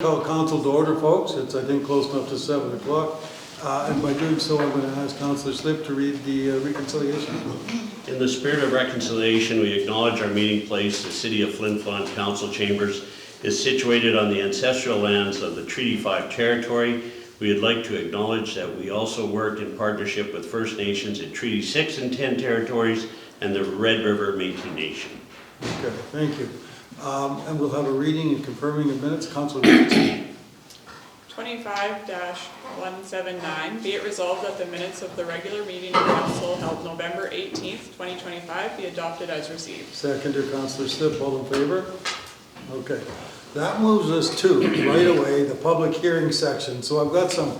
Call council to order, folks. It's, I think, close enough to 7 o'clock. And by doing so, I'm going to ask Councillor Slip to read the reconciliation. In the spirit of reconciliation, we acknowledge our meeting place, the City of Flin, Flon Council Chambers, is situated on the ancestral lands of the Treaty 5 territory. We would like to acknowledge that we also worked in partnership with First Nations in Treaty 6 and 10 territories and the Red River Métis Nation. Okay, thank you. And we'll have a reading and confirming of minutes. Councillor Richardson. 25-179, be it resolved that the minutes of the regular meeting of council held November 18th, 2025 be adopted as received. Seconder, Councillor Slip. All in favor? Okay. That moves us to, right away, the public hearing section. So I've got some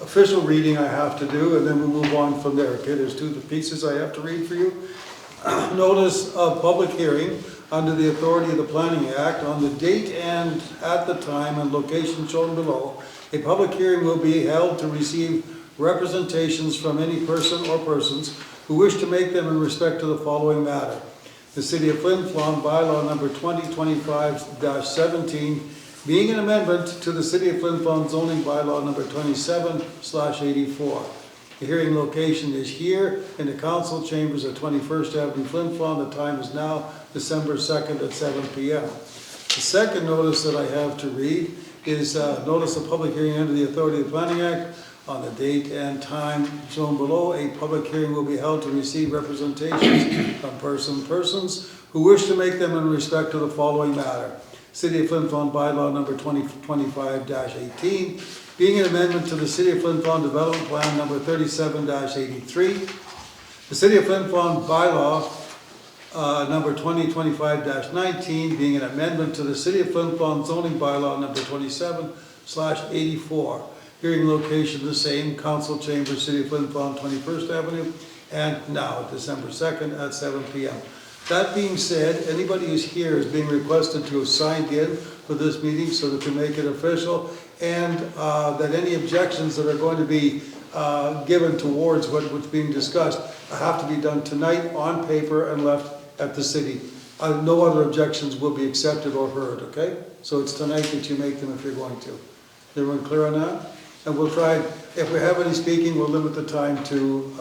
official reading I have to do, and then we'll move on from there. Okay, there's two pieces I have to read for you. Notice of public hearing under the authority of the Planning Act on the date and at the time and location shown below. A public hearing will be held to receive representations from any person or persons who wish to make them in respect to the following matter. The City of Flin Flon bylaw number 2025-17, being an amendment to the City of Flin Flon zoning bylaw number 27/84. The hearing location is here in the council chambers at 21st Avenue, Flin Flon. The time is now December 2nd at 7 p.m. The second notice that I have to read is notice of public hearing under the authority of the Planning Act on the date and time shown below. A public hearing will be held to receive representations from persons who wish to make them in respect to the following matter. City of Flin Flon bylaw number 2025-18, being an amendment to the City of Flin Flon Development Plan number 37-83. The City of Flin Flon bylaw number 2025-19, being an amendment to the City of Flin Flon zoning bylaw number 27/84. Hearing location the same, council chambers, City of Flin Flon, 21st Avenue, and now December 2nd at 7 p.m. That being said, anybody who's here is being requested to have signed in for this meeting so that we make it official, and that any objections that are going to be given towards what's being discussed have to be done tonight on paper and left at the city. No other objections will be accepted or heard, okay? So it's tonight that you make them if you're going to. Everyone clear on that? And we'll try, if we have any speaking, we'll limit the time to,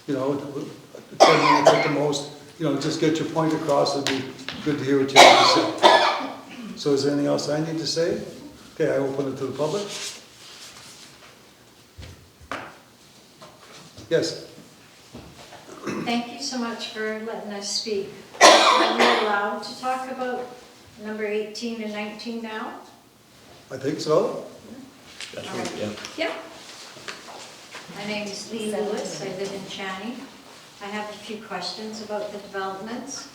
10 minutes at the most. Just get your point across. It'd be good to hear what you have to say. So is there anything else I need to say? Okay, I open it to the public. Yes. Thank you so much for letting us speak. Are we allowed to talk about number 18 and 19 now? I think so. That's All right, right. yeah. Yep. My name is Lee Lewis. I live in Channing. I have a few questions about the developments.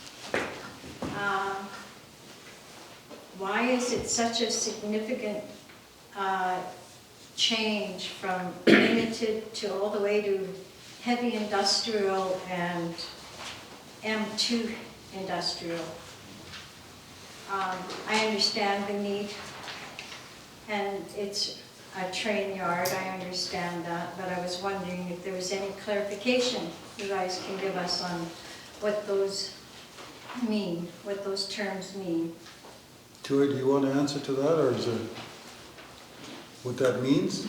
Why is it such a significant change from limited to all the way to heavy industrial and M2 industrial? I understand the need, and it's a train yard, I understand that, but I was wondering if there was any clarification you guys can give us on what those mean, what those terms mean. Tua, do you want to answer to that, or is it what that means?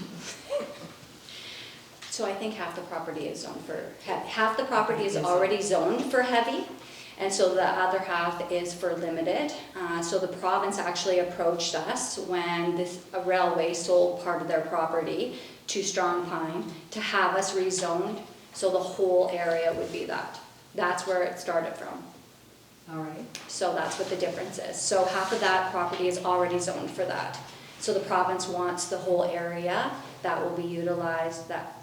So I think half the property is zoned for, half the property is already zoned for heavy, and so the other half is for limited. So the province actually approached us when a railway sold part of their property to Strong Pine to have us rezoned, so the whole area would be that. That's where it started from. All right. So that's what the difference is. So half of that property is already zoned for that. So the province wants the whole area that will be utilized, that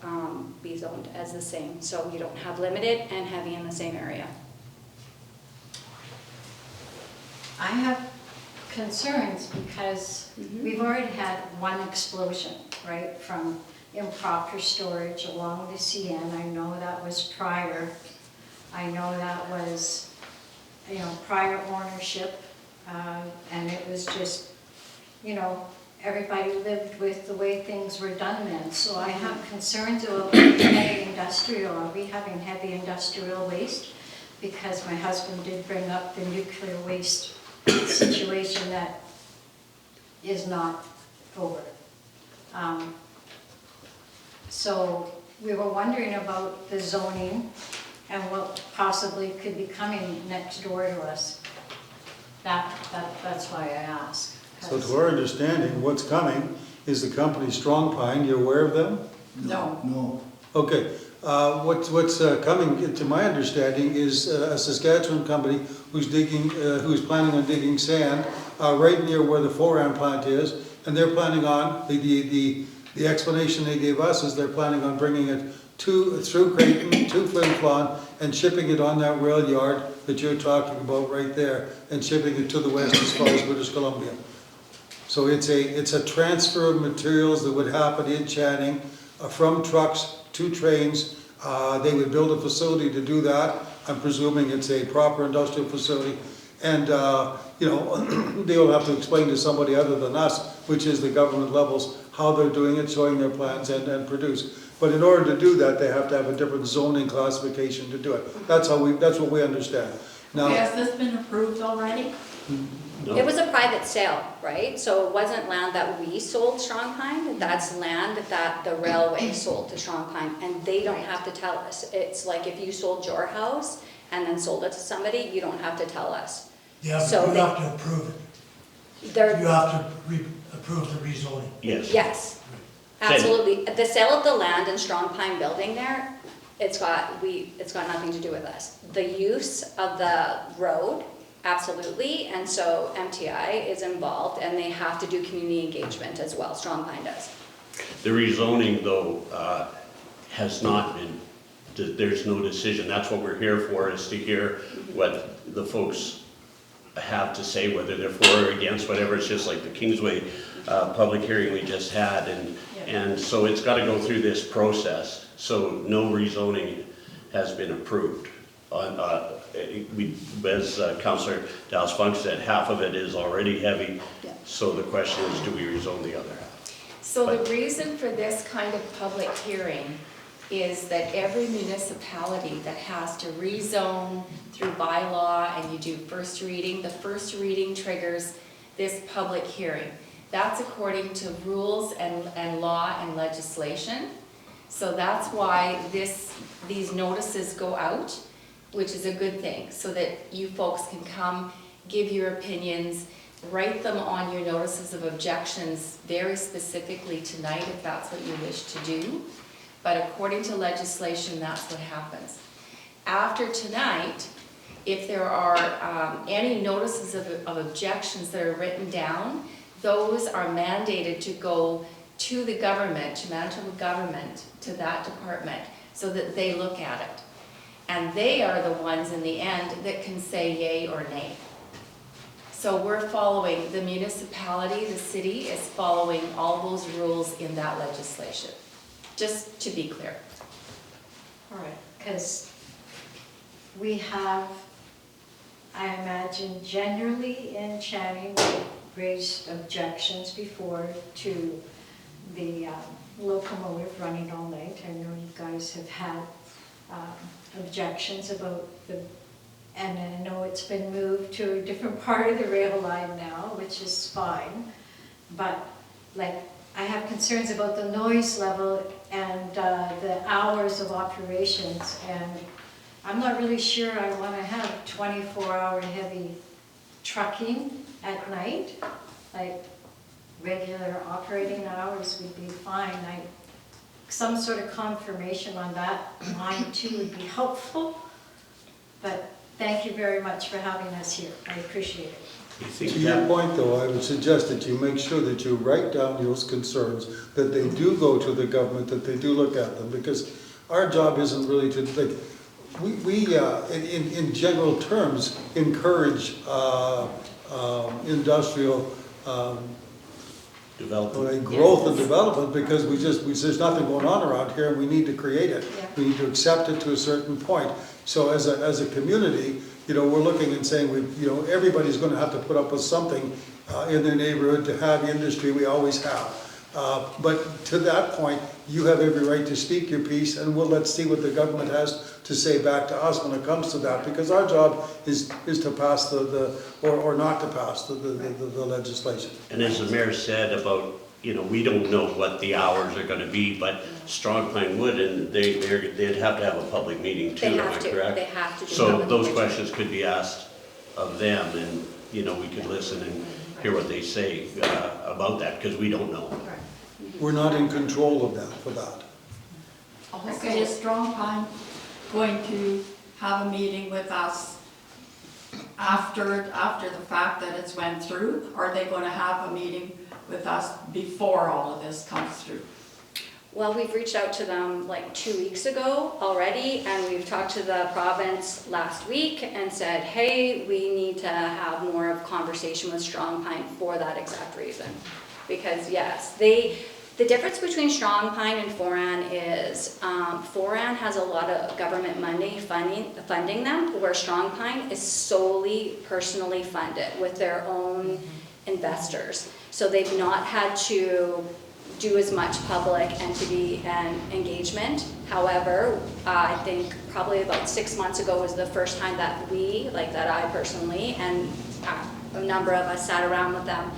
be zoned as the same. So you don't have limited and heavy in the same area. I have concerns because we've already had one explosion, right, from improper storage along the CN. I know that was prior. I know that was, prior ownership, and it was just, everybody lived with the way things were done then. So I have concerns about heavy industrial. Are we having heavy industrial waste? Because my husband did bring up the nuclear waste situation that is not over. So we were wondering about the zoning and what possibly could be coming next door to us. That's why I asked. So to our understanding, what's coming is the company Strong Pine. You aware of them? No. No. Okay, what's coming, to my understanding, is a Saskatchewan company who's planning on digging sand right near where the Foran plant is, and they're planning on, the explanation they gave us is they're planning on bringing it through Creighton to Flin Flon and shipping it on that rail yard that you're talking about right there, and shipping it to the west as far as British Columbia. So it's a transfer of materials that would happen in Channing from trucks to trains. They would build a facility to do that. I'm presuming it's a proper industrial facility. And, they will have to explain to somebody other than us, which is the government levels, how they're doing it, showing their plans and produce. But in order to do that, they have to have a different zoning classification to do it. That's what we understand. Now, Has this been approved already? No. It was a private sale, right? So it wasn't land that we sold Strong Pine, that's land that the railway sold to Strong Pine, and they don't have to tell us. It's like if you sold your house and then sold it to somebody, you don't have to tell us. Yeah, So but you they- have to approve it. They're, You have to approve the rezoning. Yes. yes, absolutely. The sale of the land in Strong Pine building there, it's got nothing to do with us. The use of the road, absolutely, and so MTI is involved, and they have to do community engagement as well, Strong Pine does. The rezoning, though, has not been, there's no decision. That's what we're here for, is to hear what the folks have to say, whether they're for or against, whatever. It's just like the Kingsway public hearing we just had, and so it's got to go through this process. So no rezoning has been approved. As Councillor Dallas Funk said, half of it is already heavy. Yeah. So the question is, do we rezone the other half? So the reason for this kind of public hearing is that every municipality that has to rezone through bylaw and you do first reading, the first reading triggers this public hearing. That's according to rules and law and legislation. So that's why these notices go out, which is a good thing, so that you folks can come, give your opinions, write them on your notices of objections very specifically tonight if that's what you wish to do. But according to legislation, that's what happens. After tonight, if there are any notices of objections that are written down, those are mandated to go to the government, to Manitoba government, to that department, so that they look at it. And they are the ones in the end that can say yay or nay. So we're following, the municipality, the city is following all those rules in that legislation, just to be clear. All right, because we have, I imagine generally in Channing, raised objections before to the locomotive running all night. I know you guys have had objections about and I know it's been moved to a different part of the rail line now, which is fine. But like, I have concerns about the noise level and the hours of operations, and I'm not really sure I want to have 24-hour heavy trucking at night. Like, regular operating hours would be fine. Some sort of confirmation on that line too would be helpful. But thank you very much for having us here. I appreciate it. You think to your point though, I would suggest that you make sure that you write down those concerns, that they do go to the government, that they do look at them, because our job isn't really to, like, we in general terms, encourage industrial development? Growth and development, because there's nothing going on around here and we need to create it. Yeah. We need to accept it to a certain point. So as a community, we're looking and saying, everybody's going to have to put up with something in their neighborhood to have industry. We always have. But to that point, you have every right to speak your piece, and let's see what the government has to say back to us when it comes to that, because our job is to pass or not to pass the legislation. And as the mayor said about, we don't know what the hours are gonna be, but Strong Pine would, and they'd have to have a public meeting too, They am I have to, correct? they have to do So public those meetings. questions could be asked of them, and, we could listen and hear what they say about that, because we don't know. We're not in control of them for that. Okay, is Strong Pine going to have a meeting with us after the fact that it's went through? Or are they gonna have a meeting with us before all of this comes through? Well, we've reached out to them like 2 weeks ago already, and we've talked to the province last week and said, hey, we need to have more of a conversation with Strong Pine for that exact reason. Because yes, the difference between Strong Pine and Foran is Foran has a lot of government money funding them, where Strong Pine is solely personally funded with their own investors. So they've not had to do as much public entity and engagement. However, I think probably about 6 months ago was the first time that I personally, and a number of us sat around with them.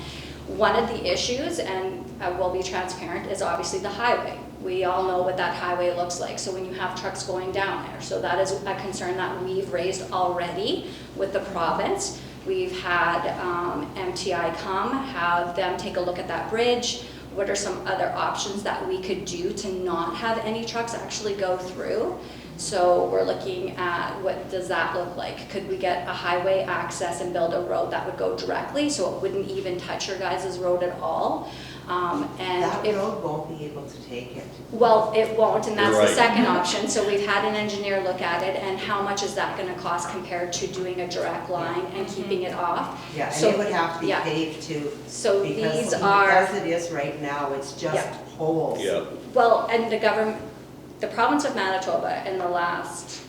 One of the issues, and I will be transparent, is obviously the highway. We all know what that highway looks like, so when you have trucks going down there. So that is a concern that we've raised already with the province. We've had MTI come, have them take a look at that bridge. What are some other options that we could do to not have any trucks actually go through? So we're looking at what does that look like? Could we get a highway access and build a road that would go directly so it wouldn't even touch your guys' road at all? That road won't be able to take it. Well, it won't, and that's You're the right. second option. So we've had an engineer look at it, and how much is that gonna cost compared to doing a direct line and keeping it off? Yeah, and So- it would have to be yeah. paved too. So Because these are, as it is right now, it's just Yeah. holes. Yeah. well, and the province of Manitoba in the last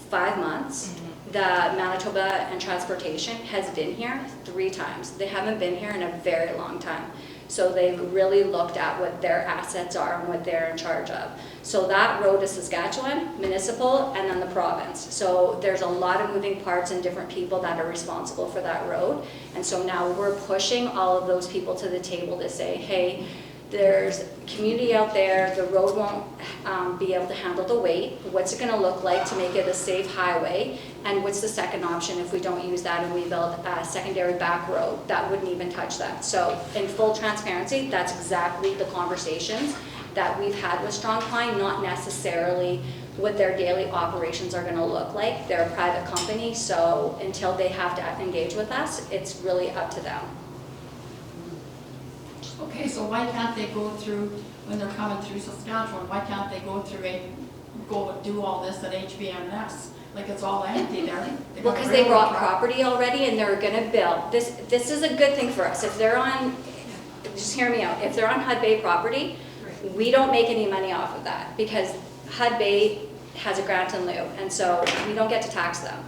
5 months, the Manitoba and Transportation has been here 3 times. They haven't been here in a very long time. So they've really looked at what their assets are and what they're in charge of. So that road is Saskatchewan, municipal, and then the province. So there's a lot of moving parts and different people that are responsible for that road. And so now we're pushing all of those people to the table to say, hey, there's community out there, the road won't be able to handle the weight. What's it gonna look like to make it a safe highway? And what's the second option if we don't use that and we build a secondary back road that wouldn't even touch that? So in full transparency, that's exactly the conversations that we've had with Strong Pine, not necessarily what their daily operations are gonna look like. They're a private company, so until they have to engage with us, it's really up to them. Okay, so why can't they go through, when they're coming through Saskatchewan, why can't they go through go and do all this at HBMS? Like it's all empty there. Well, because they brought property already and they're gonna build. This is a good thing for us. If they're on, just hear me out, if they're on HUD Bay property, we don't make any money off of that because HUD Bay has a grant in lieu, and so we don't get to tax them.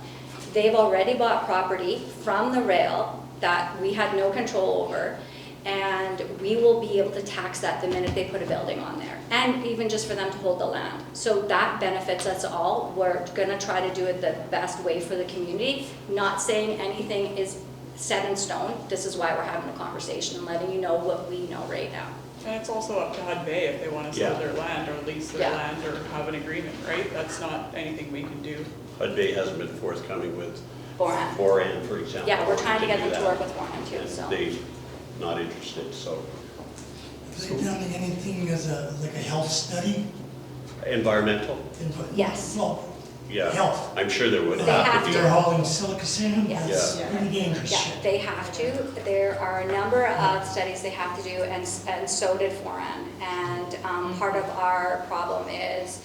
They've already bought property from the rail that we had no control over, and we will be able to tax that the minute they put a building on there, and even just for them to hold the land. So that benefits us all. We're gonna try to do it the best way for the community, not saying anything is set in stone. This is why we're having a conversation and letting you know what we know right now. And it's also up to HUD Bay if they want to sell Yeah. their land or lease their Yeah. land or have an agreement, right? That's not anything we can do. HUD Bay hasn't been forthcoming with Foran. Foran, for example. Yeah, we're trying to get do them to that. work with Foran too, And so. they're not interested, so. Have they done anything as like a health study? Environmental, Yes. Well, yeah. Health. I'm sure there would They have have to if be. they're hauling silica sand, Yes. that's Yeah. pretty dangerous Yeah, shit. they have to. There are a number of studies they have to do, and so did Foran. And part of our problem is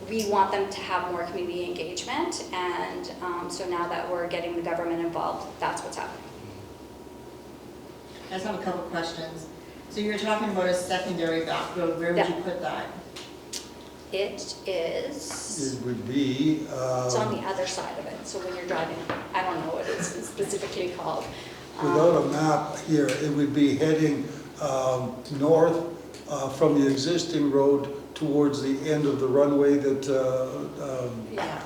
we want them to have more community engagement, and so now that we're getting the government involved, that's what's happening. I just have a couple of questions. So you were talking about a secondary back road, where would Yeah. you put that? It is, It would be, it's on the other side of it, so when you're driving, I don't know what it's specifically called. without a map here, it would be heading north from the existing road towards the end of the runway that Yeah.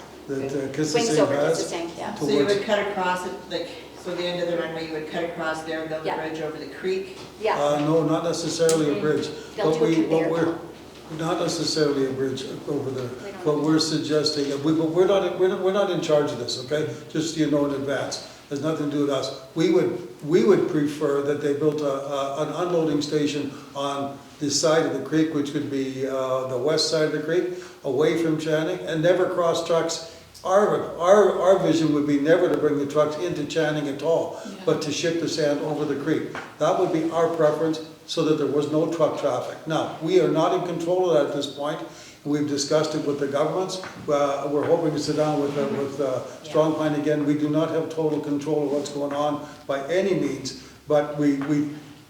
Kississing Swings over has. Kississing, yeah. So you would cut across it, like, so the end of the runway, you would cut across there, build a Yeah. bridge over the creek? Yeah, No, not necessarily a bridge. They'll What do a we- what conveyor we're- belt. Not necessarily a bridge over there. We don't What know. we're suggesting, but we're not in charge of this, okay? Just so you know in advance. Has nothing to do with us. We would prefer that they built an unloading station on this side of the creek, which would be the west side of the creek, away from Channing, and never cross trucks. Our vision would be never to bring the trucks into Channing at all, but to ship the sand over the creek. That would be our preference, so that there was no truck traffic. Now, we are not in control of that at this point. We've discussed it with the governments. We're hoping to sit down with Strong Pine again. We do not have total control of what's going on by any means, but we'd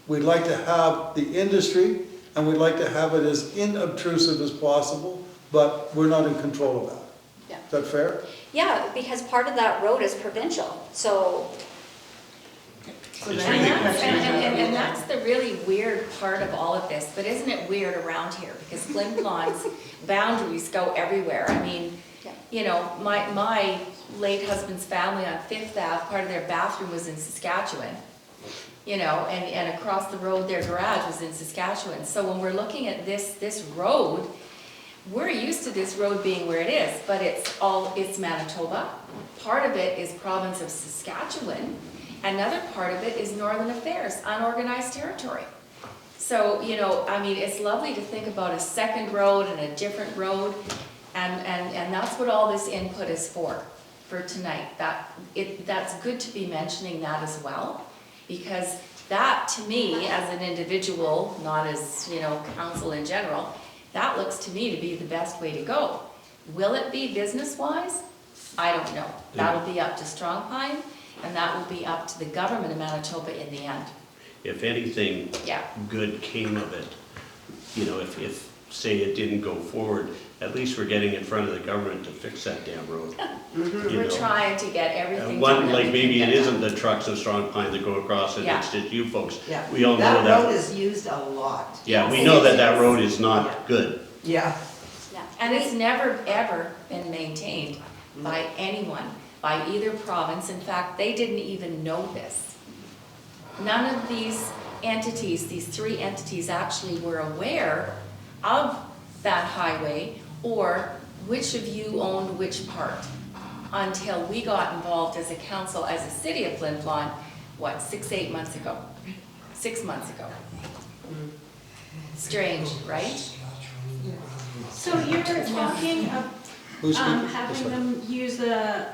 like to have the industry, and we'd like to have it as inobtrusive as possible, but we're not in control of that. Yeah. Is that fair? Yeah, because part of that road is provincial, so, So It's then really the question is, And that's the really weird part of all of this, but isn't it weird around here? Because Flin Flon's boundaries go everywhere. I mean, Yeah. you know, my late husband's family on Fifth Ave, part of their bathroom was in Saskatchewan. You know, and across the road, their garage was in Saskatchewan. So when we're looking at this road, we're used to this road being where it is, but it's Manitoba. Part of it is province of Saskatchewan. Another part of it is Northern Affairs, unorganized territory. So, you know, I mean, it's lovely to think about a second road and a different road, and that's what all this input is for tonight. That's good to be mentioning that as well, because that, to me, as an individual, not as, you know, council in general, that looks to me to be the best way to go. Will it be business-wise? I don't know. That'll be up to Strong Pine, and that will be up to the government of Manitoba in the end. If anything Yeah. good came of it, you know, if say it didn't go forward, at least we're getting in front of the government to fix that damn road. You We're know. trying to get everything. One, done like that we maybe can it get isn't done. the trucks of Strong Pine that go across it, Yeah. it's just you folks. Yeah. We all know That road that. is used a lot. Yeah, we know that road is not good. Yeah. yeah. And it's never, ever been maintained by anyone, by either province. In fact, they didn't even know this. None of these entities, these three entities, actually were aware of that highway or which of you owned which part until we got involved as a council, as a city of Flin Flon, what, 8 months ago? 6 months ago. Strange, right? So you're talking of Who's speaking? having them use the,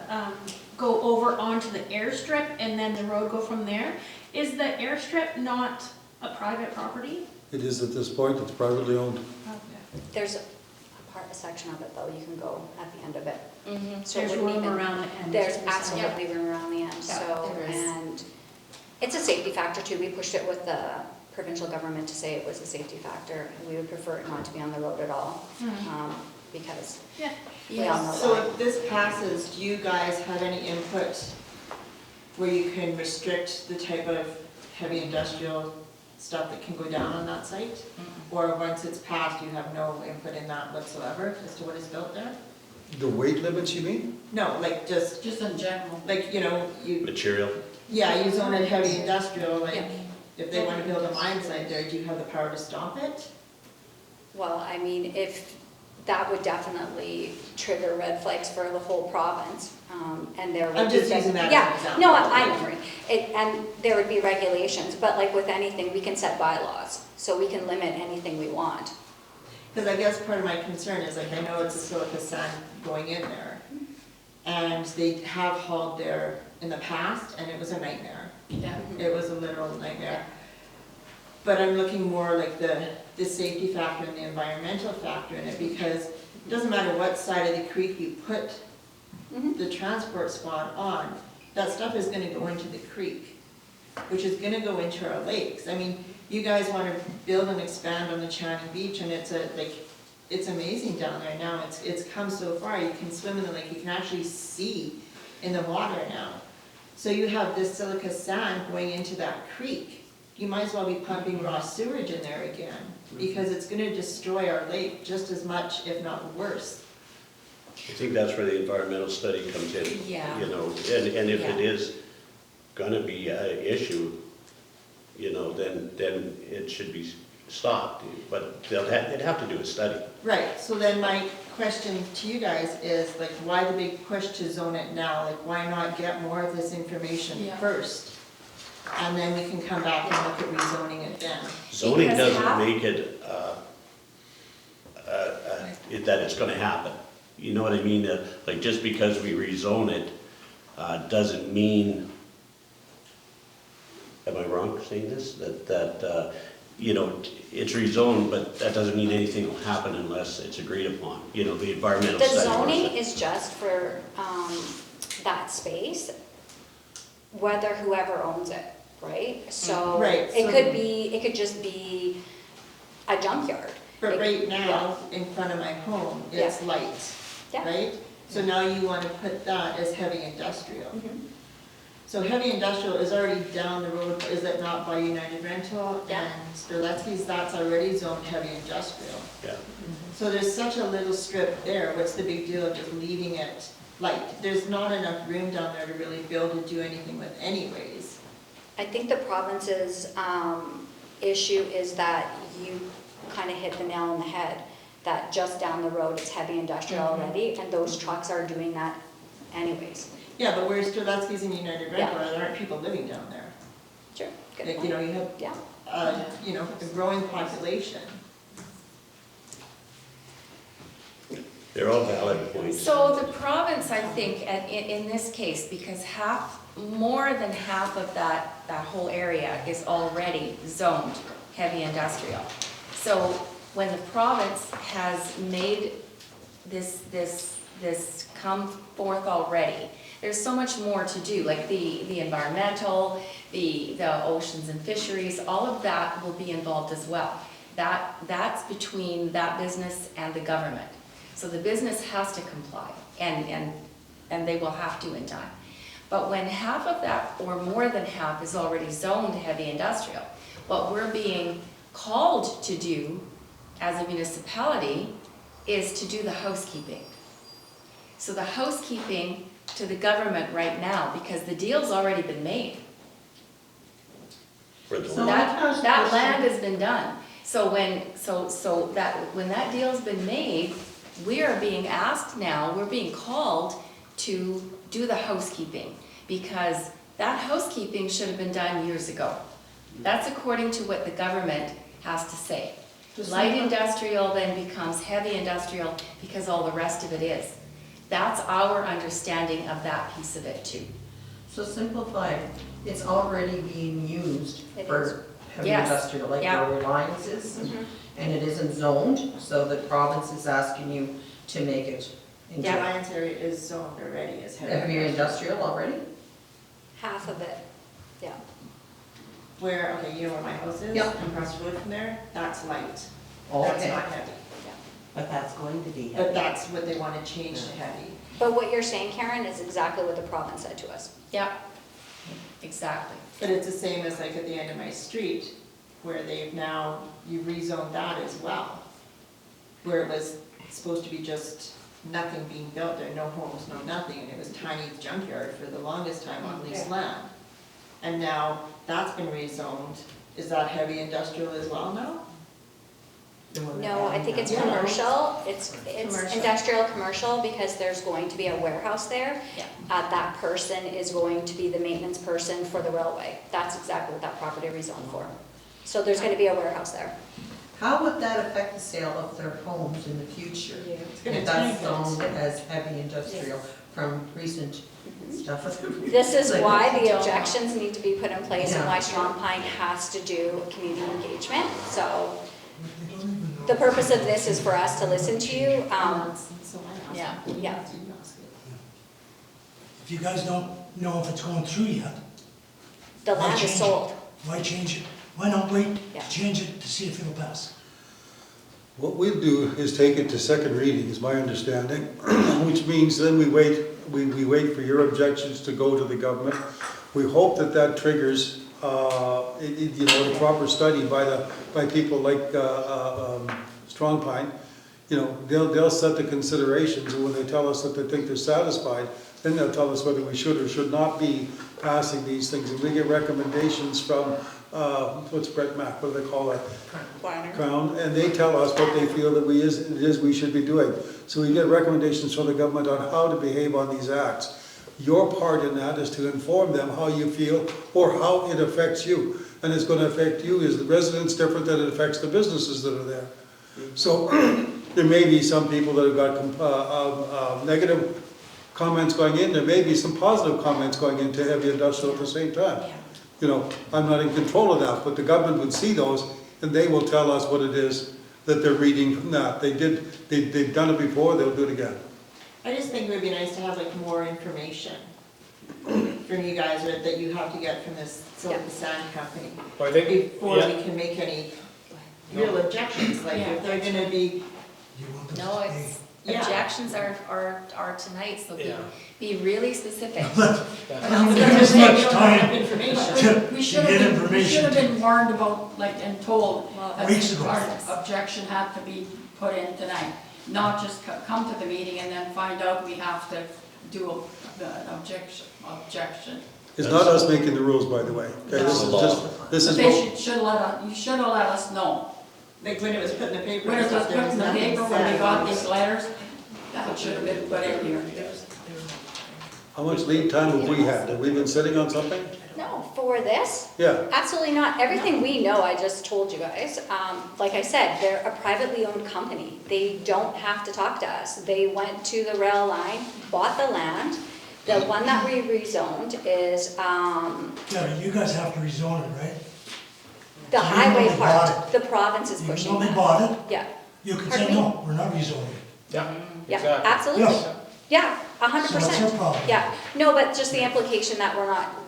go over onto the airstrip and then the road go from there? Is the airstrip not a private property? It is at this point, it's privately owned. Okay. There's a section of it though, you can go at the end of it. Mm-hmm. So it There's wouldn't room even- around the end. There's is what you're saying. absolutely room around the end, Yeah, so, there is. and it's a safety factor too. We pushed it with the provincial government to say it was a safety factor, and we would prefer it not to be on the road at all, because Yeah. we all know So why. if this passes, do you guys have any input where you can restrict the type of heavy industrial stuff that can go down on that site? Or once it's passed, you have no input in that whatsoever as to what is built there? The weight limits, you mean? No, like just, Just in general. like, you know, you, Material. yeah, you zone it heavy industrial, like, Yeah. if they want to build a mine site there, do you have the power to stop it? Well, I mean, if, that would definitely trigger red flags for the whole province, and there would be. I'm just using that as an Yeah, example. no, I'm agreeing. And there would be regulations, but like with anything, we can set bylaws, so we can limit anything we want. Because I guess part of my concern is, like, I know it's a silica sand going in there, and they have hauled there in the past, and it was a nightmare. Yeah. It was a literal nightmare. But I'm looking more like the safety factor and the environmental factor in it, because it doesn't matter what side of the creek you put the transport spot on, that stuff is gonna go into the creek, which is gonna go into our lakes. I mean, you guys wanna build and expand on the Channing Beach, and it's amazing down there now. It's come so far, you can swim in the lake, you can actually see in the water now. So you have this silica sand going into that creek. you might as well be pumping raw sewage in there again, because it's gonna destroy our lake just as much, if not worse. I think that's where the environmental study comes in. Yeah. You know, and if Yeah. it is gonna be an issue, you know, then it should be stopped. But they'd have to do a study. Right, so then my question to you guys is, like, why the big push to zone it now? Like, why not get more of this information Yeah. first? And then we can come back and look at rezoning it then. Zoning Because doesn't half- make it, that it's gonna happen. You know what I mean? Like, just because we rezone it, doesn't mean, am I wrong for saying this? That, you know, it's rezoned, but that doesn't mean anything will happen unless it's agreed upon. You know, the environmental The study. zoning is just for that space, whether whoever owns it, right? So Right, it so- it could just be a junkyard. But It- right now, in front of my home, it's light, Yeah. right? So now you want to put that as heavy industrial. Mhm. So heavy industrial is already down the road, is it not, by United Rental? Yeah. And Streletsky's, that's already zoned heavy industrial. Yeah. So there's such a little strip there, what's the big deal of just leaving it light? There's not enough room down there to really build and do anything with anyways. I think the province's issue is that you kind of hit the nail on the head, that just down the road it's heavy industrial already, and those trucks are doing that anyways. Yeah, but whereas Streletsky's and United Yeah. Rental, there aren't people living down there. Sure, good Like, you point. know, you have, Yeah. you know, a growing population. They're all valid points. So the province, I think, in this case, because more than half of that whole area is already zoned heavy industrial. So when the province has made this come forth already, there's so much more to do, like the environmental, the oceans and fisheries, all of that will be involved as well. That's between that business and the government. So the business has to comply, and they will have to in time. But when half of that, or more than half, is already zoned heavy industrial, what we're being called to do as a municipality is to do the housekeeping. So the housekeeping to the government right now, because the deal's already been made. For the So- That land has been done. So when that deal's been made, we are being asked now, we're being called to do the housekeeping, because that housekeeping should have been done years ago. That's according to what the government has to say. Light industrial then becomes heavy industrial because all the rest of it is. That's our understanding of that piece of it too. So simplified, it's already being used It for heavy Yes. industrial, like Yeah. where Reliance is. Mhm. And it isn't zoned, so the province is asking you to make it into The Alliance area is zoned already as heavy heavy industrial. industrial already? Half of it, yeah. Where, okay, you know where my house is? Yep. Across the road from there, that's light. That's Okay. not heavy. But that's going to be But that's what they want to change to heavy. But what you're saying, Karen, is exactly what the province said to us. Yeah, exactly. But it's the same as like at the end of my street, where they've now, you rezoned that as well. Where it was supposed to be just nothing being built there, no homes, no nothing, and it was tiny junkyard for the longest time on leased land. And now that's been rezoned, is that heavy industrial as well now? No, I think it's Yeah. commercial, it's Commercial. industrial commercial, because there's going to be a warehouse there. Yeah. That person is going to be the maintenance person for the railway. That's exactly what that property rezoned for. So there's gonna be a warehouse there. How would that affect the sale of their homes in the future? It's gonna If that's tank it. zoned as heavy industrial from recent stuff. This is Like, why the don't- objections need to be put in place and Yeah. why Strong Pine has to do community engagement. So the purpose of this is for us to listen to you. So I asked. Yeah. You Yeah. asked it. If you guys don't know if it's going through yet, The why land change is it? sold. Why change it? Why not wait, Yeah. change it to see if it'll pass? What we'll do is take it to second reading, is my understanding, which means then we wait for your objections to go to the government. We hope that triggers you know, the proper study by people like Strong Pine, you know, they'll set the considerations, and when they tell us that they think they're satisfied, then they'll tell us whether we should or should not be passing these things. And we get recommendations from, what's Brett Mack, what do they call it? Planner. Crown, and they tell us what they feel that it is we should be doing. So we get recommendations from the government on how to behave on these acts. Your part in that is to inform them how you feel or how it affects you. And it's going to affect you as the residents different than it affects the businesses that are there. So there may be some people that have got negative comments going in. There may be some positive comments going into heavy industrial at the same time. You know, I'm not in control of that, but the government would see those and they will tell us what it is that they're reading from that. They've done it before, they'll do it again. I just think it would be nice to have like more information from you guys that you have to get from this Silver Sand Company Well, I think, before yeah. we can make any real objections, like if they're gonna be, You want them No, to it's, stay. Yeah. objections are tonight, so Yeah. be really specific. This much time information. to We should get have information. been warned about, like, and told that Weeks ago. our objection had to be put in tonight. Not just come to the meeting and then find out we have to do an objection. It's not us making the rules, by the way. Okay, this is just, this But is they what, you should have let us know. Like when it was put in the paper. When and it was stuff, put there was in the nothing paper, when said. we got these letters, that should have been put in here. how much lead time have we had? Have we been sitting on something? No, for this, Yeah. absolutely not. Everything we know, I just told you guys. Like I said, they're a privately owned company. They don't have to talk to us. They went to the rail line, bought the land. The one that we rezoned is Yeah, but you guys have to rezone it, right? the You highway know they bought part. The province is Even pushing though they that. bought it, Yeah, you can Pardon say, me? no, we're not rezoning. Yeah, yeah, exactly. absolutely. Yes. Yeah, So what's 100%. your problem? Yeah, no, but just the implication that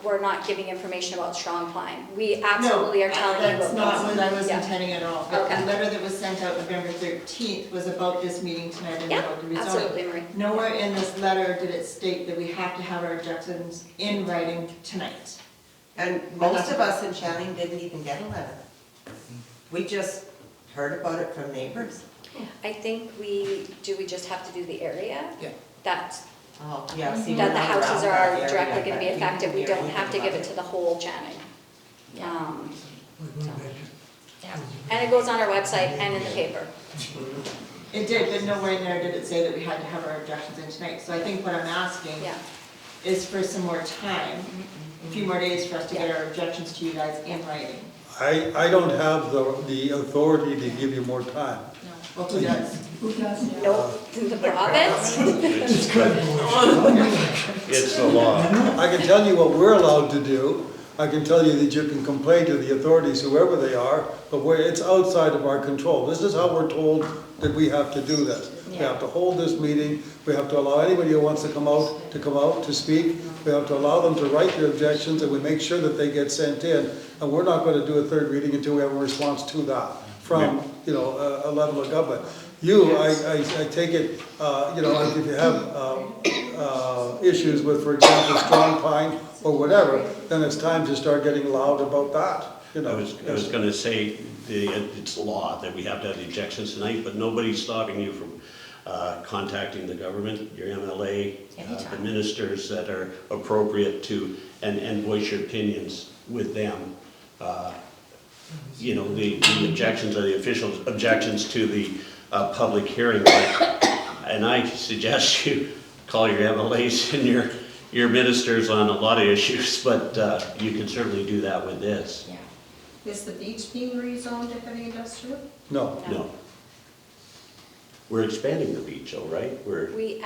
we're not giving information about Strong Pine. We absolutely are telling you That's about not what I was Yeah. intending at all. But Okay. the letter that was sent out November 13th was about this meeting tonight and Yeah, about the rezoning. absolutely, Marie. Nowhere in this letter did it state that we have to have our objections in writing tonight. And most of us in Channing didn't even get a letter. We just heard about it from neighbors. I think we just have to do the area? Yeah. That's, Oh, yeah, see, we're that the not houses around that are area, directly gonna but be we didn't affected. We hear don't anything have to give about it to the whole Channing. Yeah. We're going back to- And it goes on our website and in the paper. It did, but nowhere in there did it say that we had to have our objections in tonight. So I think what I'm asking Yeah. is for some more time, a few more days for us to get our objections to you guys in writing. I don't have the authority to give you more time. Well, who does? Who does, yeah. Nope, the province? It's good, boys. It's the law. I can tell you what we're allowed to do. I can tell you that you can complain to the authorities, whoever they are, but it's outside of our control. This is how we're told that we have to do this. We have to hold this meeting, we have to allow anybody who wants to come out, to speak. We have to allow them to write their objections, and we make sure that they get sent in. And we're not going to do a third reading until we have a response to that from, you know, a level of government. I take it, you know, like if you have issues with, for example, Strong Pine or whatever, then it's time to start getting loud about that, you know. I was gonna say, it's law that we have to have the objections tonight, but nobody's stopping you from contacting the government, your MLA, the ministers that are appropriate to, and voice your opinions with them. You know, the objections are the official objections to the public hearing. And I suggest you call your MLAs and your ministers on a lot of issues, but you can certainly do that with this. Yeah. Is the beach being rezoned to heavy industrial? No. No. We're expanding the beach, all right? We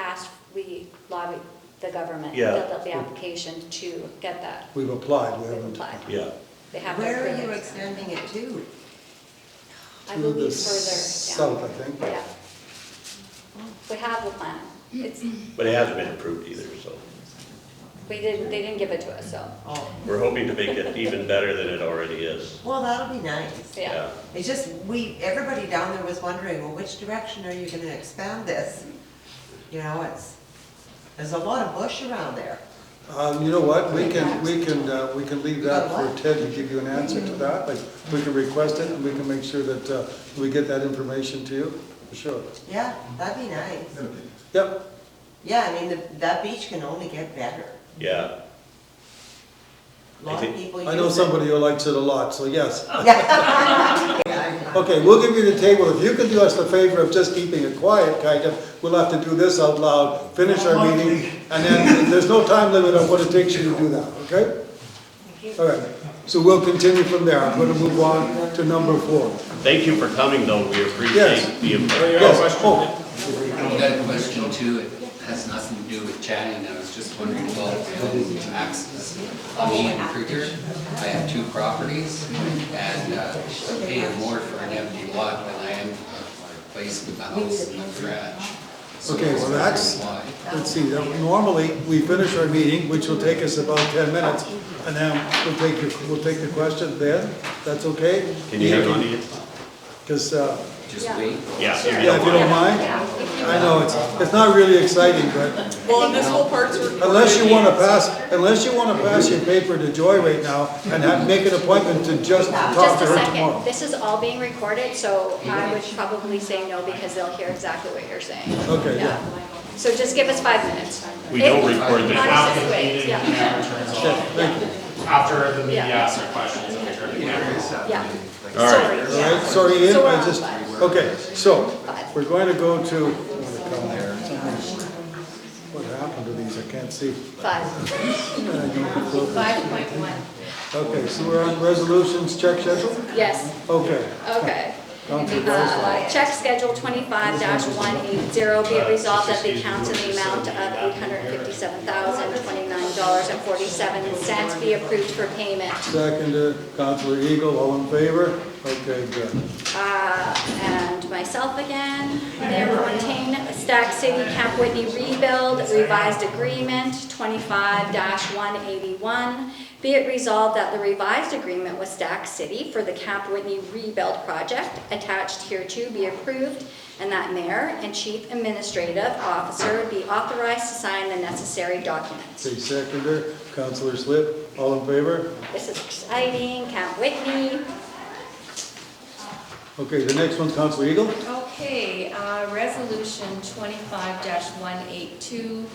lobbied the government, Yeah. filled out the application to get that. We've applied, we We've haven't. applied. Yeah. They have Where their are you permit. extending it to? I To believe the further south, I down. think. Yeah. We have the plan. It's, But it hasn't been approved either, so they didn't give it to us, so, Oh, we're hoping to make it even better than it already is. well, that'll be nice. yeah. It's just, everybody down there was wondering, well, which direction are you gonna expand this? You know, there's a lot of bush around there. You know what, we can leave that for Ted to give you an answer to that. Like, we can request it and we can make sure that we get that information to you, for sure. Yeah, that'd be nice. Yep, Yeah, I mean, that beach can only get better. Yeah. A lot of people use it. I know somebody who likes it a lot, so yes. Yeah. Okay, we'll give you the table. If you can do us the favor of just keeping it quiet, kind of, we'll have to do this out loud, finish our meeting, and then there's no time limit on what it takes you to do that, okay? All right, so we'll continue from there. I'm going to move on to number 4. Thank you for coming, though. We appreciate Yes. the input. Yes, oh, I've got a question too, it has nothing to do with chatting, I was just wondering about access. Me and Krieger, I have 2 properties, and I'm paying more for an empty lot than I am for a place with a house and a garage. So okay, well that's, let's see, normally we finish our meeting, which will take us about 10 minutes, and then we'll take the question then. That's okay? Can you hang on to it? Because, just wait. Yeah. yeah, if you don't mind. I know, it's not really exciting, but Well, and this whole part's recorded. unless you want to pass your paper to Joy right now and make an appointment to just talk Just to a her second, tomorrow. this is all being recorded, so I would probably say no because they'll hear exactly what you're saying. Okay, yeah. So just give us 5 minutes. We don't record the Honestly, question. wait, yeah, Okay, thank you. After the media Yeah. asks their questions, and we turn the cameras. yeah. All right. Sorry, All yeah. right, sorry, Ian, So we're I on just, 5. okay, so, we're going to go to, what happened to these, I can't see. 5. Okay, 5.1. so we're on resolutions, check schedule? Yes, Okay. okay. Counselor Ross. Check schedule 25-180, be it resolved that the accounts in the amount of $857,029.47 be approved for payment. Seconded, Counselor Eagle, all in favor? Okay, good. And myself again, Mayor Fontaine, Stack City Camp Whitney rebuild, revised agreement 25-181. Be it resolved that the revised agreement with Stack City for the Camp Whitney rebuild project attached hereto be approved, and that Mayor and Chief Administrative Officer be authorized to sign the necessary documents. Okay, seconder, Counselor Slip, all in favor? This is exciting, Camp Whitney. Okay, the next one, Counselor Eagle. Okay, resolution 25-182,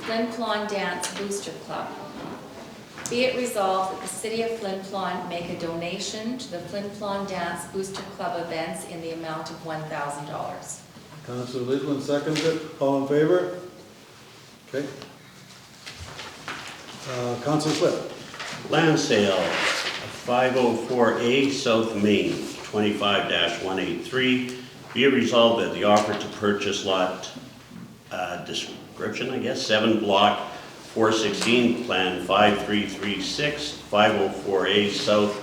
Flin Flon Dance Booster Club. Be it resolved that the City of Flin Flon make a donation to the Flin Flon Dance Booster Club events in the amount of $1,000. Counselor Lidwin seconds it, all in favor? Okay. Counselor Slip. Land sale, 504A South Main, 25-183. Be it resolved that the offer to purchase lot description, I guess, 7 block 416, plan 5336, 504A South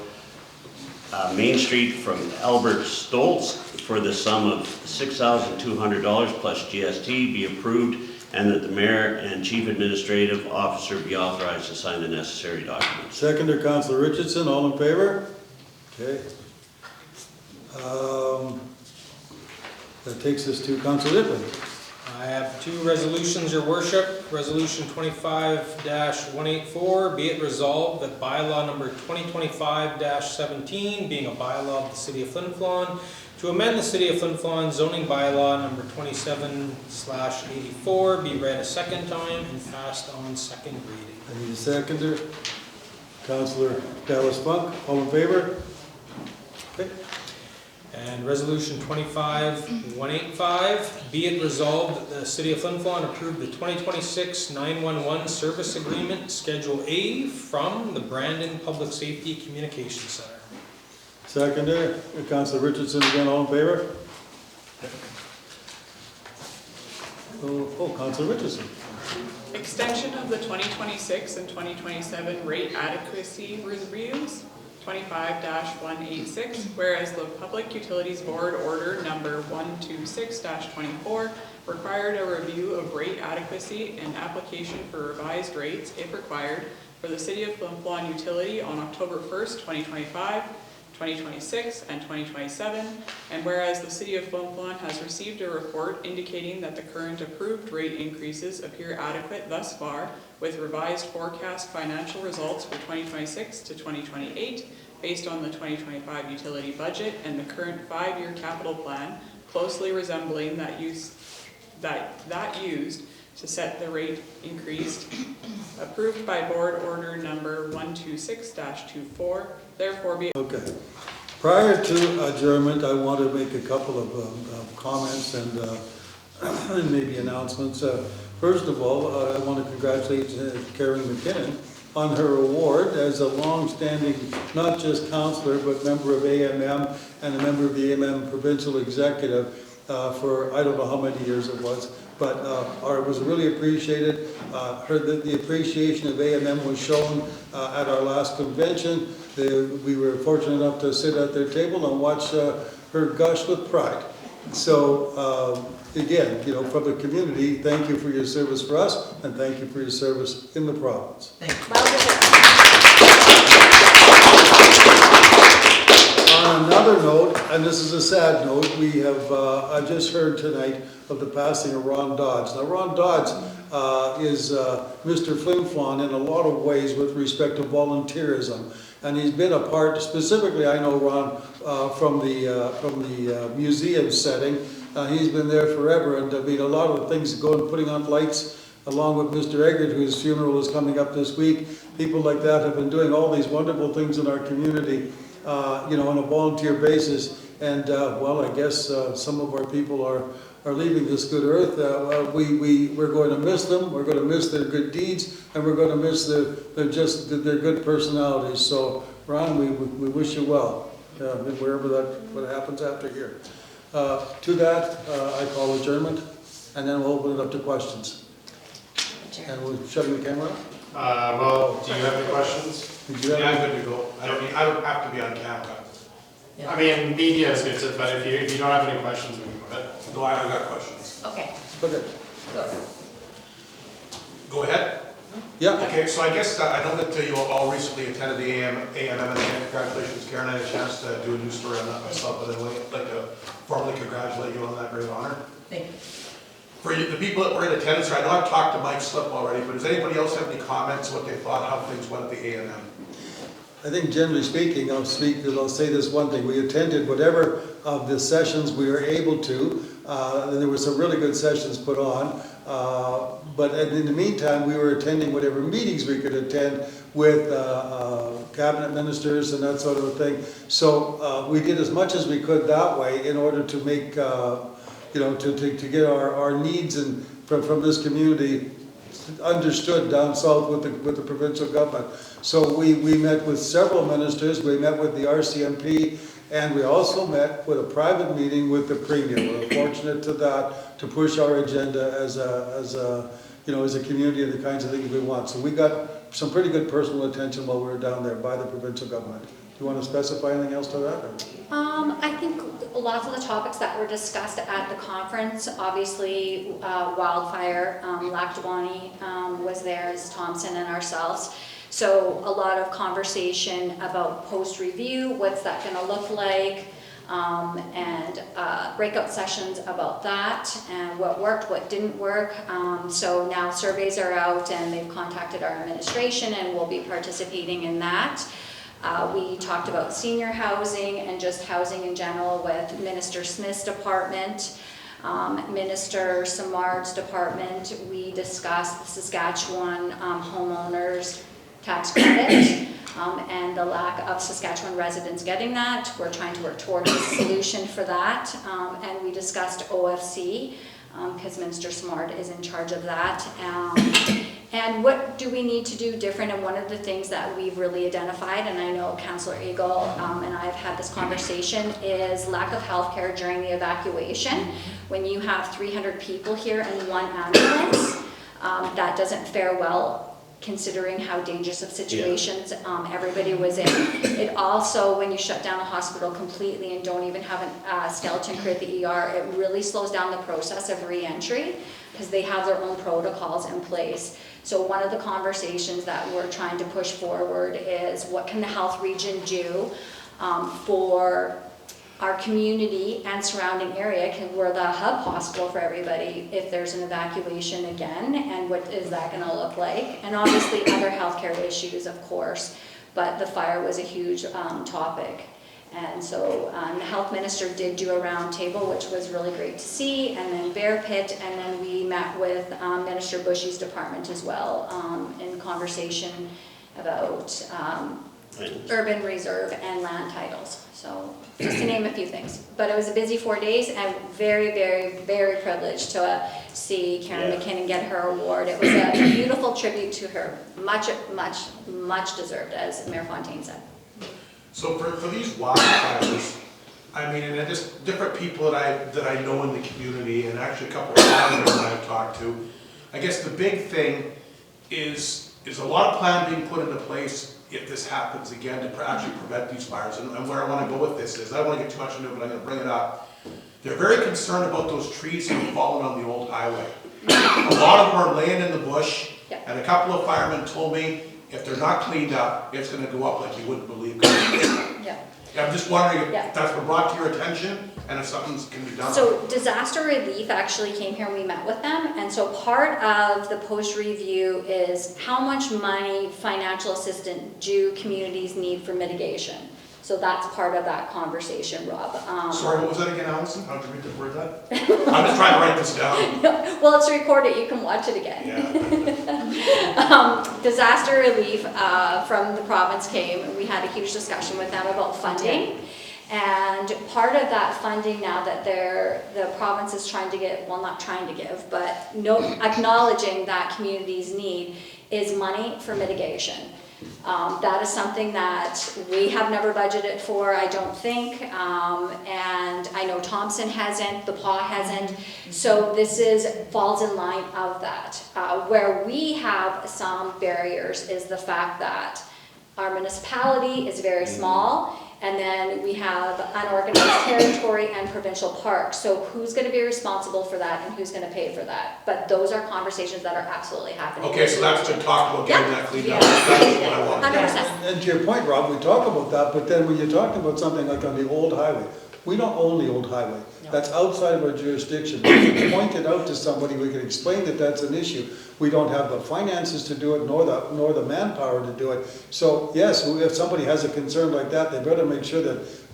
Main Street from Albert Stoltz for the sum of $6,200 plus GST be approved, and that the Mayor and Chief Administrative Officer be authorized to sign the necessary documents. Seconder, Counselor Richardson, all in favor? Okay. That takes us to Counselor Lidwin. I have 2 resolutions, Your Worship. Resolution 25-184, be it resolved that bylaw number 2025-17, being a bylaw of the City of Flin Flon, to amend the City of Flin Flon zoning bylaw number 27/84, be read a second time and passed on second reading. I need a seconder. Counselor Dallas Funk, all in favor? Okay. And resolution 25-185, be it resolved that the City of Flin Flon approve the 2026 911 service agreement, Schedule A, from the Brandon Public Safety Communications Center. Seconder, Counselor Richardson again, all in favor? Oh, Counselor Richardson. Extension of the 2026 and 2027 rate adequacy reviews, 25-186, whereas the Public Utilities Board Order Number 126-24 required a review of rate adequacy and application for revised rates, if required, for the City of Flin Flon utility on October 1st, 2025, 2026, and 2027, and whereas the City of Flin has received a report indicating that the current approved rate increases appear adequate thus far, with revised forecast financial results for 2026 to 2028, based on the 2025 utility budget and the current 5-year capital plan, closely resembling that used to set the rate increased, approved by board order number 126-24, therefore be... Okay. Prior to adjournment, I want to make a couple of comments and maybe announcements. First of all, I want to congratulate Karen McKinnon on her award as a long-standing, not just councillor, but member of AMM and a member of the AMM Provincial Executive for I don't know how many years it was, but it was really appreciated. The appreciation of AMM was shown at our last convention. We were fortunate enough to sit at their table and watch her gush with pride. So again, from the community, thank you for your service for us, and thank you for your service in the province. Thank you. On another note, and this is a sad note, we have, I just heard tonight of the passing of Ron Dodds. Now, Ron Dodds is Mr. Flin in a lot of ways with respect to volunteerism. And he's been a part, specifically I know Ron from the museum setting. He's been there forever, and I mean a lot of the things going, putting on lights, along with Mr. Eggert, whose funeral is coming up this week. People like that have been doing all these wonderful things in our community, on a volunteer basis. And well, I guess some of our people are leaving this good earth. We're going to miss them. We're going to miss their good deeds, and we're going to miss their good personalities. So, Ron, we wish you well, wherever what happens after here. To that, I call adjournment, and then we'll open it up to questions. And we're shutting the camera off? Well, do you have any questions? Yeah, I'm good to go. I don't have to be on camera. I mean, media is good, but if you don't have any questions, we can go ahead. No, I got questions. Okay. Okay. Go ahead. Yeah. Okay, so I guess I know that you all recently attended the AMM, and congratulations, Karen. I had a chance to do a news story on that myself, but I'd like to formally congratulate you on that great honor. Thank you. For you, the people that were in attendance, I know I've talked to Mike Slip already, but does anybody else have any comments, what they thought, how things went at the AMM? I think generally speaking, I'll say this one thing. We attended whatever of the sessions we were able to. There were some really good sessions put on. But in the meantime, we were attending whatever meetings we could attend with cabinet ministers and that sort of a thing. So we did as much as we could that way in order to make, to get our needs and from this community understood down south with the provincial government. So we met with several ministers. We met with the RCMP, and we also met with a private meeting with the Premier. We're fortunate to push our agenda as a community and the kinds of things we want. So we got some pretty good personal attention while we were down there by the provincial government. Do you want to specify anything else to that? I think lots of the topics that were discussed at the conference, obviously wildfire, Lactawani was there, as Thompson and ourselves. So a lot of conversation about post-review, what's that going to look like, and breakout sessions about that, and what worked, what didn't work. So now surveys are out, and they've contacted our administration, and we'll be participating in that. We talked about senior housing and just housing in general with Minister Smith's department, Minister Simard's department. We discussed the Saskatchewan homeowners tax credit and the lack of Saskatchewan residents getting that. We're trying to work towards a solution for that. And we discussed OFC because Minister Simard is in charge of that. And what do we need to do different? And one of the things that we've really identified, and I know Councillor Eagle and I have had this conversation, is lack of health care during the evacuation. When you have 300 people here in one ambulance, that doesn't fare well considering how dangerous of situations everybody was in. It also, when you shut down a hospital completely and don't even have a skeleton crew at the ER, it really slows down the process of re-entry because they have their own protocols in place. So one of the conversations that we're trying to push forward is what can the health region do for our community and surrounding area, we're the hub hospital for everybody if there's an evacuation again, and what is that gonna look like? And obviously other healthcare issues, of course, but the fire was a huge topic. And so the health minister did do a round table, which was really great to see, and then Bear Pit, and then we met with Minister Bushy's department as well in conversation about urban reserve and land titles. So just to name a few things. But it was a busy 4 days, and very, very, very privileged to see Karen McKinnon get her award. It was a beautiful tribute to her, much, much, much deserved, as Mayor Fontaine said. So for these wildfires, I mean, and just different people that I know in the community, and actually a couple of farmers that I've talked to, I guess the big thing is a lot of plan being put into place if this happens again to actually prevent these fires. And where I want to go with this is, I don't want to get too much into it, but I'm going to bring it up. They're very concerned about those trees that have fallen on the old highway. A lot of them are laying in the bush, and a couple of firemen told me if they're not cleaned up, it's going to go up like you wouldn't believe. I'm just wondering if that's been brought to your attention and if something can be done. So disaster relief actually came here and we met with them, and so part of the post review is how much money, financial assistance, do communities need for mitigation. So that's part of that conversation, Rob. Sorry, what was that again, Allison? How did you read the word that? I'm just trying to write this down. Well, it's recorded, you can watch it again. Disaster relief from the province came, and we had a huge discussion with them about funding. And part of that funding now that the province is trying to get, well, not trying to give, but acknowledging that communities need is money for mitigation. That is something that we have never budgeted for, I don't think, and I know Thompson hasn't, the PAW hasn't, so this falls in line of that. Where we have some barriers is the fact that our municipality is very small, and then we have unorganized territory and provincial parks. So who's going to be responsible for that and who's going to pay for that? But those are conversations that are absolutely happening. Okay, so that's been talked about getting that cleaned up. That's what I want. 100%. And to your point, Rob, we talk about that, but then when you're talking about something like on the old highway, we don't own the old highway. That's outside of our jurisdiction. We can point it out to somebody, we can explain that that's an issue. We don't have the finances to do it, nor the manpower to do it. So yes, if somebody has a concern like that, they better make sure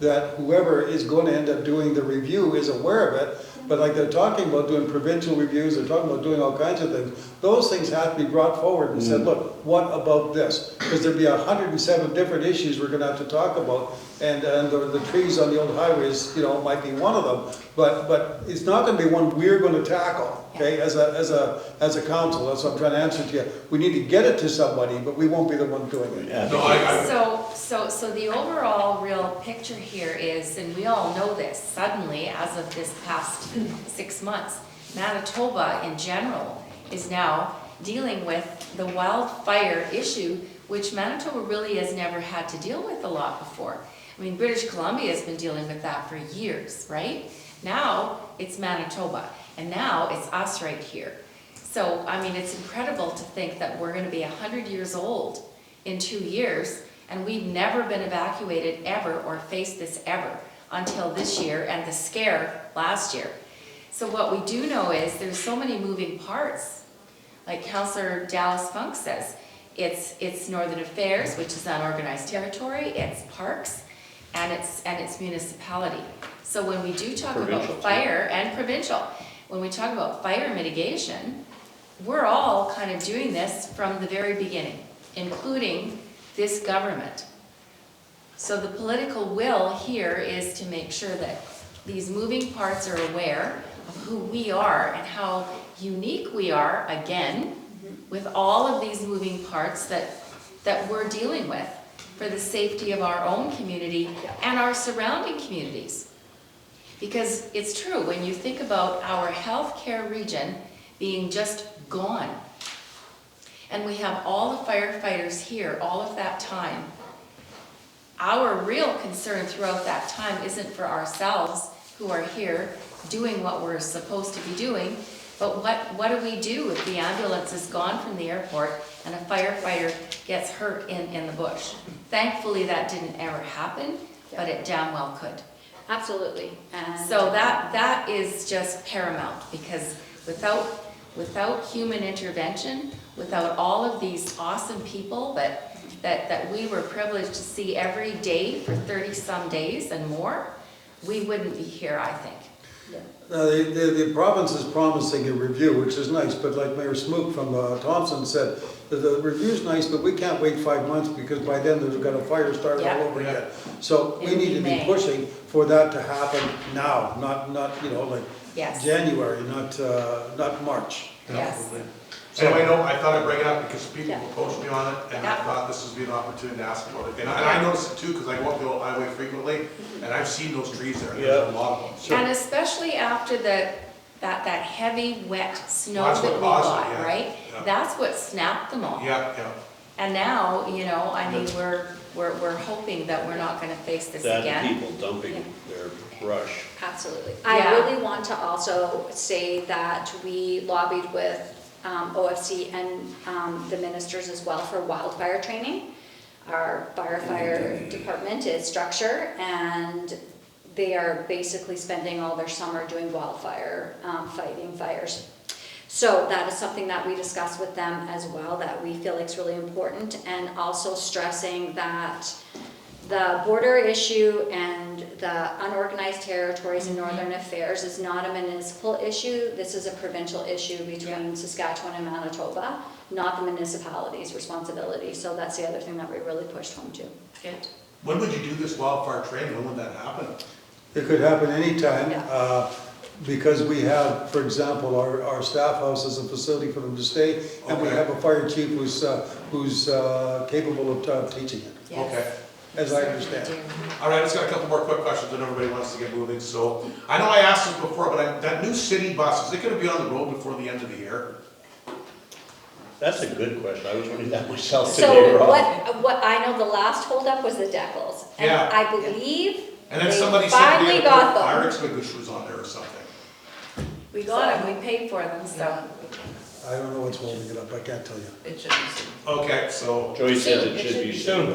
that whoever is going to end up doing the review is aware of it. But like they're talking about doing provincial reviews, they're talking about doing all kinds of things. Those things have to be brought forward and said, look, what about this? Because there'd be 107 different issues we're going to have to talk about. And the trees on the old highways, might be one of them. But it's not going to be one we're going to tackle, okay, as a council. That's what I'm trying to answer to you. We need to get it to somebody, but we won't be the one doing it. Yeah. So the overall real picture here is, and we all know this, suddenly, as of this past 6 months, Manitoba in general is now dealing with the wildfire issue, which Manitoba really has never had to deal with a lot before. I mean, British Columbia has been dealing with that for years, right? Now it's Manitoba, and now it's us right here. So, I mean, it's incredible to think that we're going to be 100 years old in 2 years, and we've never been evacuated ever or faced this ever until this year and the scare last year. So what we do know is there's so many moving parts. Like Councillor Dallas Funk says, it's Northern Affairs, which is unorganized territory, it's parks, and it's municipality. So when we do talk about fire and provincial, when we talk about fire mitigation, we're all kind of doing this from the very beginning, including this government. So the political will here is to make sure that these moving parts are aware of who we are and how unique we are, again, with all of these moving parts that we're dealing with for the safety of our own community and our surrounding communities. Because it's true, when you think about our healthcare region being just gone, and we have all the firefighters here all of that time, our real concern throughout that time isn't for ourselves who are here doing what we're supposed to be doing, but what do we do if the ambulance is gone from the airport and a firefighter gets hurt in the bush? Thankfully that didn't ever happen. but it damn well could. Absolutely, and. So that is just paramount, because without human intervention, without all of these awesome people that we were privileged to see every day for 30-some days and more, we wouldn't be here, I think. The province is promising a review, which is nice, but like Mayor Smook from Thompson said, the review's nice, but we can't wait 5 months because by then there's got a fire started all over again. So we need to be pushing for that to happen now, not you know, like Yes. January, not March. Yes. So I thought I'd bring it up because people approached me on it, and I thought this would be an opportunity to ask about it. And I noticed it too, because I go up the old highway frequently, and I've seen those trees there, there's a lot of them. And especially after that heavy, wet snow That's that what we caused got, it, yeah. right? Yeah. That's what snapped them all. Yeah. And now, you know, I mean, we're hoping that we're not gonna face this That again. people dumping their brush. Absolutely. Yeah. I really want to also say that we lobbied with OFC and the ministers as well for wildfire training. Our firefighter department is structure, and they are basically spending all their summer doing wildfire, fighting fires. So that is something that we discussed with them as well, that we feel like is really important, and also stressing that the border issue and the unorganized territories in Northern Affairs is not a municipal issue. This is a provincial issue between Saskatchewan and Manitoba, not the municipality's responsibility. So that's the other thing that we really pushed home to. Good. When would you do this wildfire training? When would that happen? It could happen anytime, because we have, for example, our staff house is a facility for them to stay, and we have a fire chief who's capable of teaching it. Yes. Okay. As I understand. All right, I just got a couple more quick questions and everybody wants to get moving. So I know I asked this before, but that new city bus, is it gonna be on the road before the end of the year? That's a good question. I was wondering that myself So today, Rob. what I know, the last holdup was the decals. And Yeah. I believe And then they somebody said finally they had got to put fire them. extinguishers on there or something. We got them, we paid for them, so. I don't know what's holding it up, I can't tell you. It should be soon. Okay, so Joey says it should be soon.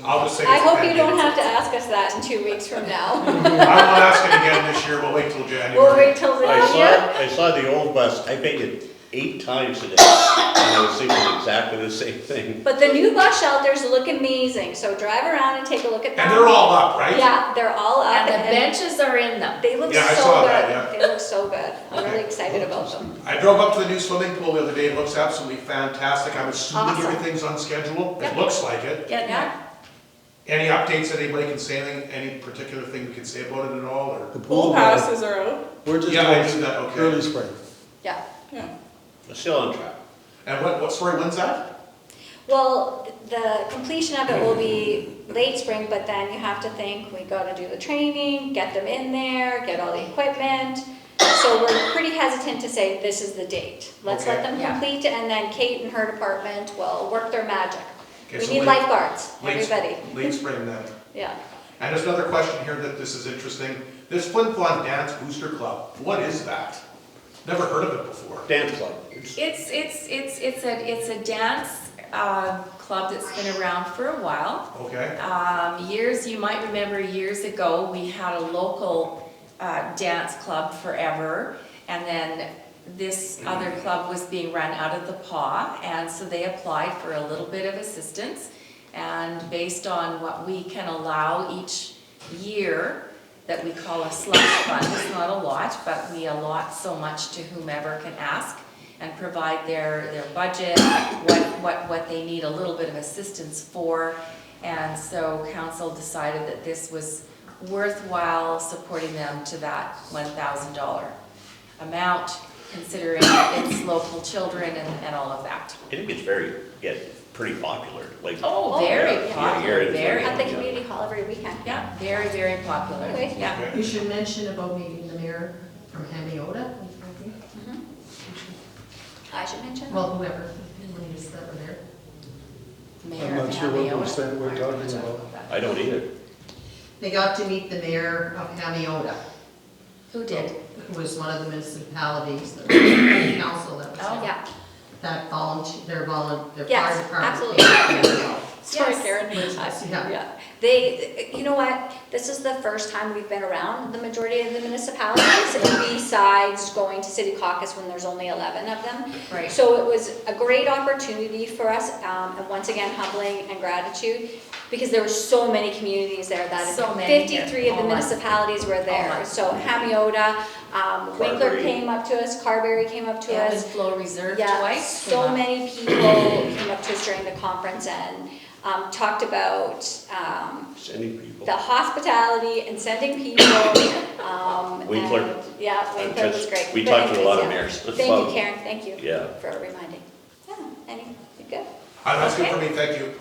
I'll just say. I it's hope you pending. don't have to ask us that in 2 weeks from now. I won't ask it again this year, we'll wait till January. We'll wait till the end. I saw the old bus, I painted 8 times today, and I was thinking exactly the same thing. But the new bus shelters look amazing, so drive around and take a look at them. And they're all up, right? Yeah, they're all up. And the benches are in them. They look Yeah, I so saw good. that, yeah. They look so good. I'm Okay. really excited about them. I drove up to the new swimming pool the other day, it looks absolutely fantastic. I'm assuming Awesome. everything's on schedule, Yep. it looks like it. Getting Yeah. there. Any updates, anybody can say anything, any particular thing we can say about it at all, or? The Pool passes are out. We're just Yeah, I knew that, okay. early spring. Yeah. Yeah. Still on track. And sorry, when's that? Well, the completion of it will be late spring, but then you have to think, we gotta do the training, get them in there, get all the equipment. So we're pretty hesitant to say this is the date. Let's let Okay. them Yeah. complete, and then Kate and her department will work their magic. Okay, We so need late- lifeguards, late- everybody. Late spring then. Yeah. And there's another question here that this is interesting. This Flin Flon Dance Booster Club, what is that? Never heard of it before. Dance club. It's a dance club that's been around for a while. Okay, You might remember years ago, we had a local dance club forever, and then this other club was being run out of the paw, and so they applied for a little bit of assistance, and based on what we can allow each year, that we call a slush fund, it's not a lot, but we allot so much to whomever can ask and provide their budget, what they need a little bit of assistance for. And so council decided that this was worthwhile supporting them to that $1,000 amount, considering it's local children and all of that. I think it's pretty popular, like. Oh, very yeah, popular, yeah, very. At the community hall every weekend. Yeah, very, very popular, Okay. yeah. okay. You should mention about meeting the mayor from Hamiota, I should mention. well, whoever, ladies that were there. Mayor I'm not sure what Hamiota. we're saying, we're talking about. I don't either. They got to meet the mayor of Hamiota, Who did? who was one of the municipalities, the council that was Oh, there. Yeah. That their Yes, fire department. absolutely. came together. Sorry, Yes. Karen. Yeah. Yeah, they, you know what, this is the first time we've been around the majority of the municipalities, besides going to city caucus when there's only 11 of them. Right. So it was a great opportunity for us, and once again, humbling and gratitude, because there were so many communities there that So many here. 53 of the All month. municipalities were there. month. So Hamiota, Winkler Carberry. came up to us, Carberry came up to Ebb us. and Flow Reserve Yeah, twice. so many people came up to us during the conference and talked about Sending people. the hospitality and sending people. Winkler. and- Yeah, Winkler was great. We But talked to a lot of anyways, mayors. Thank you, Karen, thank you Yeah. for reminding. Yeah, any, you good? That's good Okay. for me, thank you.